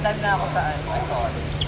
Done na ako sa ano. Ay, sorry.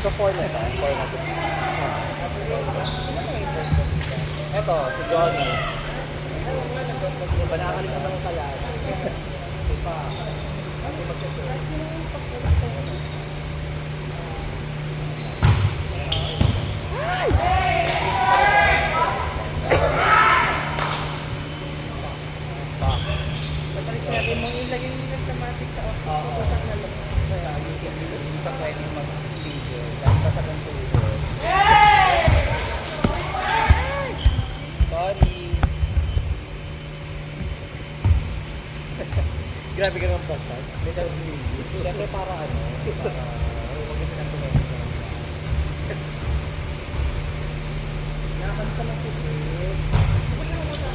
So 4 na ito? 4 na sila. Ito, si Johnny. Ba nakakalimutan ko pala? Ito pa. Ano mag-check? Pagkalit natin mong ilagay yung automatic sa office. Kaya hindi pa pwedeng mag-video. Dahil pa sa ganito. Sorry. Grabe ka naman basta. Siyempre para ano, para huwag kasi ng tumengin. Nakakanta sa mag-tupit. Para ano.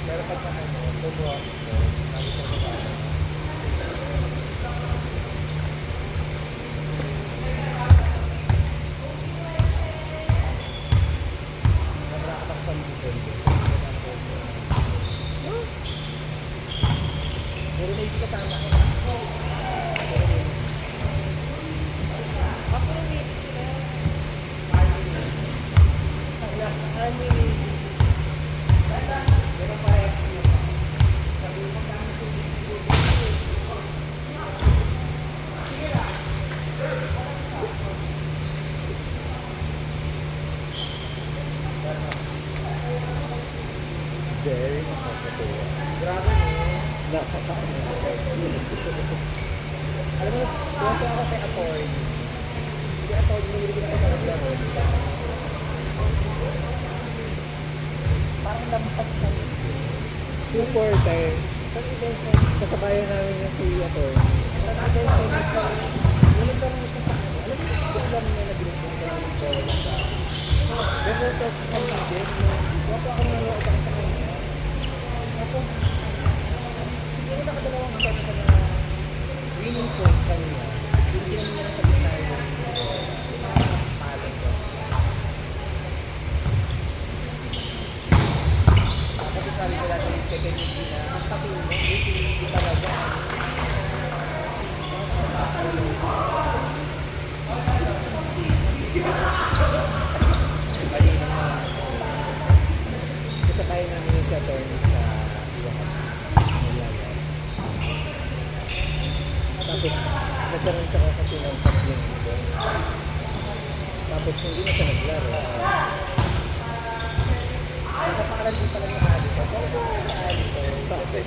Pero pag ano, tumuha ko, puro na yung kasama ko. Very nakakatuwa. Grabe no? Nakakatawa. Alam mo, tuwa ako kay Atoy. Hindi Atoy, nililigi na ako sa laro. Parang lampas sa super time. Kasabayan namin yung si Atoy. Nililigi ka naman siya sa ano. Alam mo, alam niya na binigyan ko namin ko. Pero sa pamilya, wala ako nanonood ako sa kanya. Tapos, siguro nakadalawang set sa mga winning point kanina. Hindi naman niya nasabi tayo yung palong ko. Tapos sabi ko natin yung second hindi na ang tapin mo, hindi talaga. Kasabay namin yung attorney sa Malayan. Tapos, nagkaroon siya kasi ng tatlong ito. Tapos, hindi na siya naglaro. Nakapakalala din pala yung ali ko. Kaya ko yung ali ko. Bakit?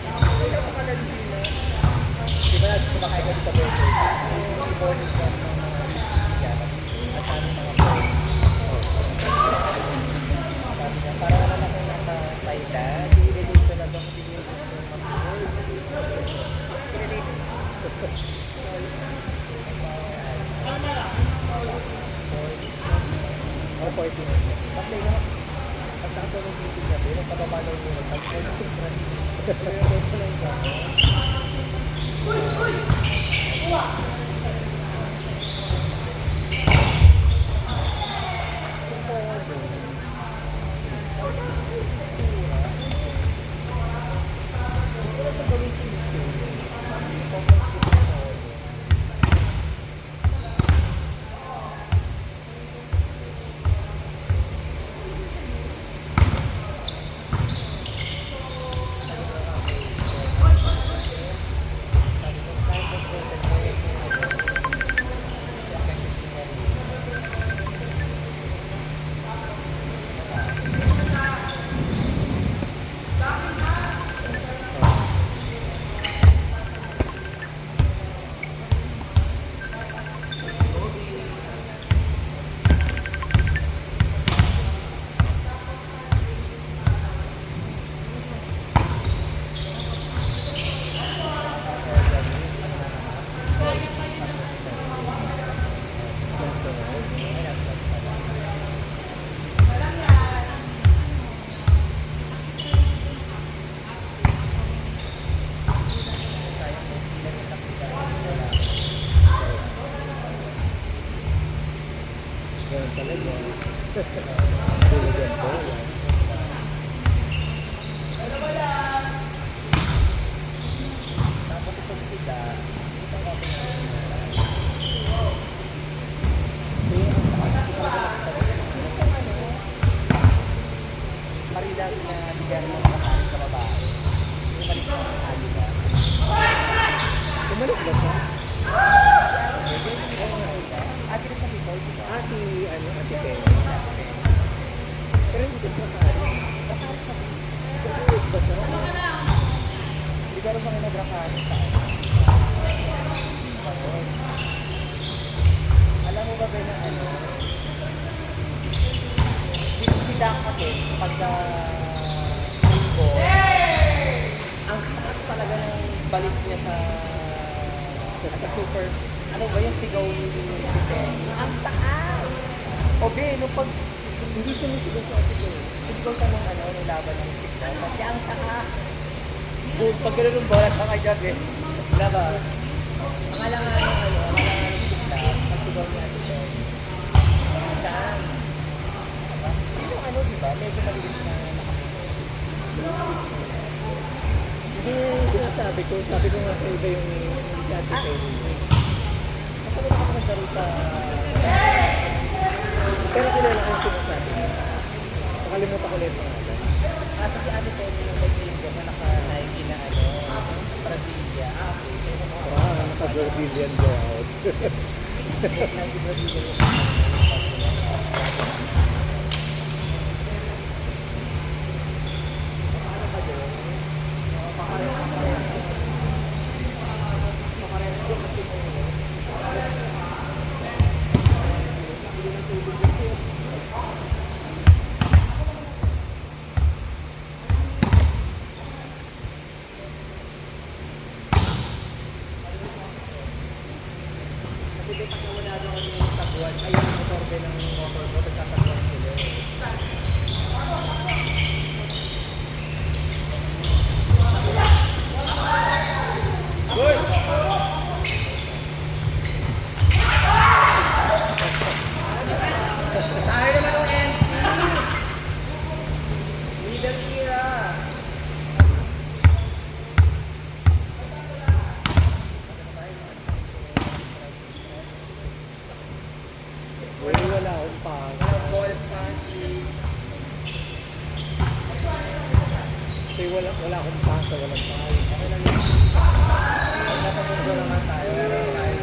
Nakapakalala din na. Diba natin kumakain ka dito birthday? Yung morning class ng mga yan. At aming mga boys. Sabi niya, para naman ako nasa Thailand, i-relate ko na ba kasi yung mag-board. I-relate. O, 14. Kasi naman, pagkakaso ng meeting natin, nagpababa daw muna. Pag-board ko na rin. Pero doon ko lang ba? Uy! Uy! Uwa! naman talaga. Tulad yan po. Tapos itong sila, ito ako Marilag na bigyan ng kakain sa babae. Yung malis na kakain ba? Umalis ba siya? Ate na siya before, di ba? Si Ate Penny. Pero hindi siya kakain. Kakain siya. Umalis ba siya? Hindi ka rin siya nagrakain sa alam mo ba na si Dak kasi pagka linggo, ang taas talaga ng balik niya sa super, ano ba yung sigaw ni Penny? Ang taas! O be, nung pag hindi siya nasigaw sa sigaw. Sigaw siya ng nung laban ng sigaw. Pati ang taas! Pag gano'n ng bola, kakagag eh. Diba? Ang alangan ng sigla, pag sigaw niya ito. Saan? Yung diba? Medyo maliit na hindi sinasabi ko. Sabi ko nga sa iba yung si Ate Penny. Kasi wala ka naglaro sa... Pero kilala ko yung sinasabi. Nakalimutan ko ulit mga ano. Kasi si Ate Penny yung may linggo na naka-Nike na Brasilia. Naka-Brazilian go out. Naka-Brazilian go out. Kasi pag wala daw kami yung tabuan, ay yung motor din ng motor ko, nagtatabuan sila. Good! Tayo naman ang NC! Middle era! Wala akong pang. Ball passing. Kasi wala akong pang sa walang pang. Okay lang yun. Natamundo naman tayo. Meron tayo.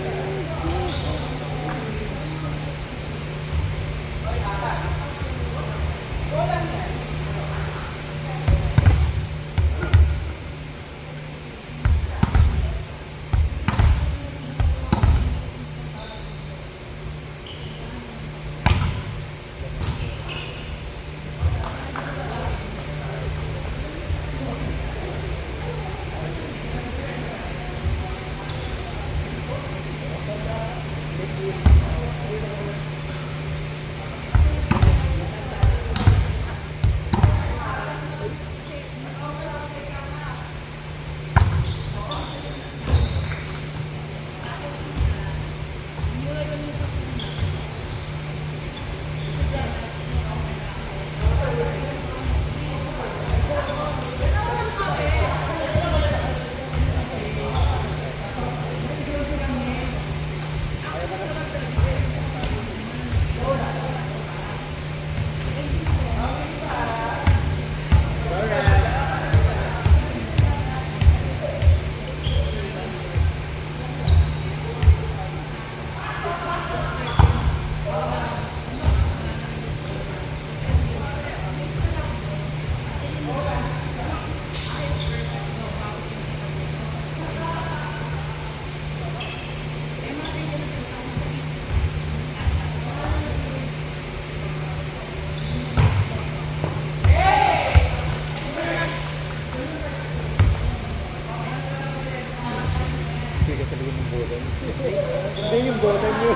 Hindi yung bola nyo.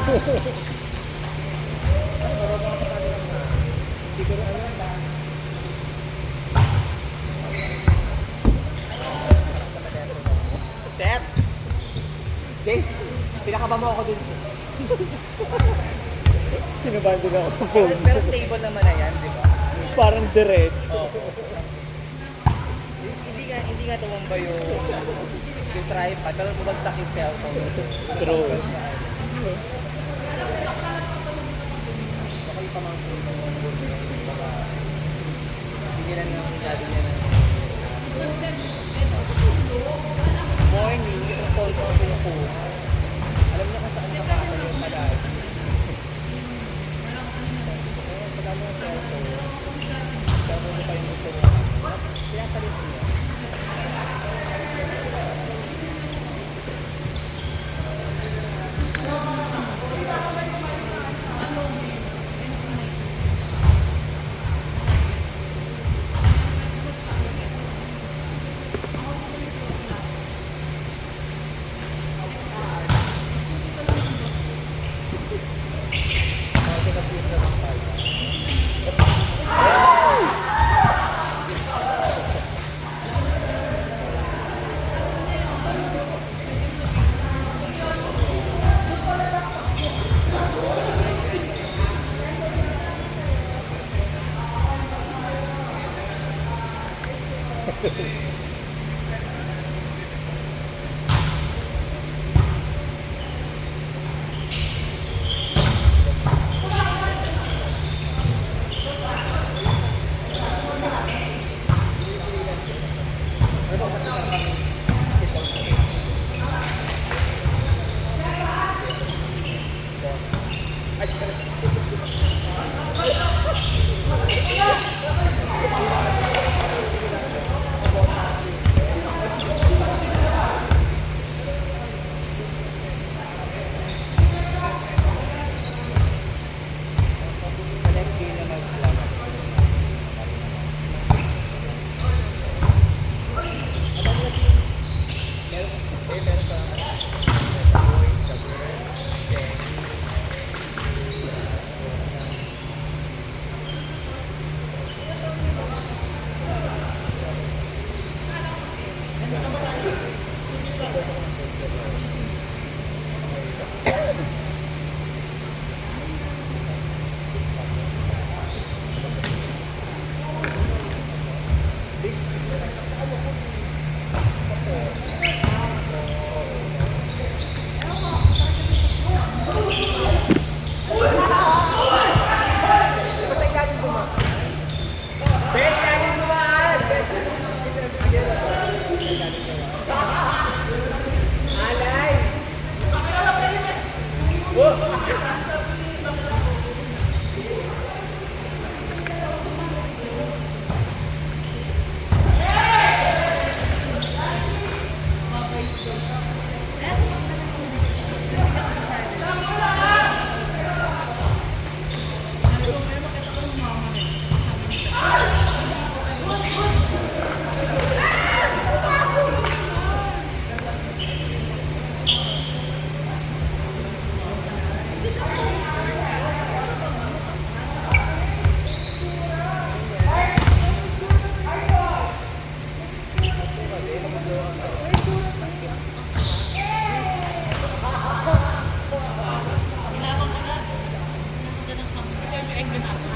Hindi ko rin alam ba? Chef! Jay, pinakaba mo ako dun, Chef. nabanding ako sa phone. Pero stable naman na yan, di ba? Parang diretso. Oo. Hindi nga tumamba yung tripod, pero bumagsak yung cellphone. True. Baka yung pamangkin mo, baka bigyan lang ng daddy niya na morning, yung call ko kinukuha. Alam niya kung saan nakakatayo yung palagi. Pagka mo sa cellphone, cellphone mo pa yung gusto mo. Pinasalit niya. Kailangan ko na. Kasi yung egg na.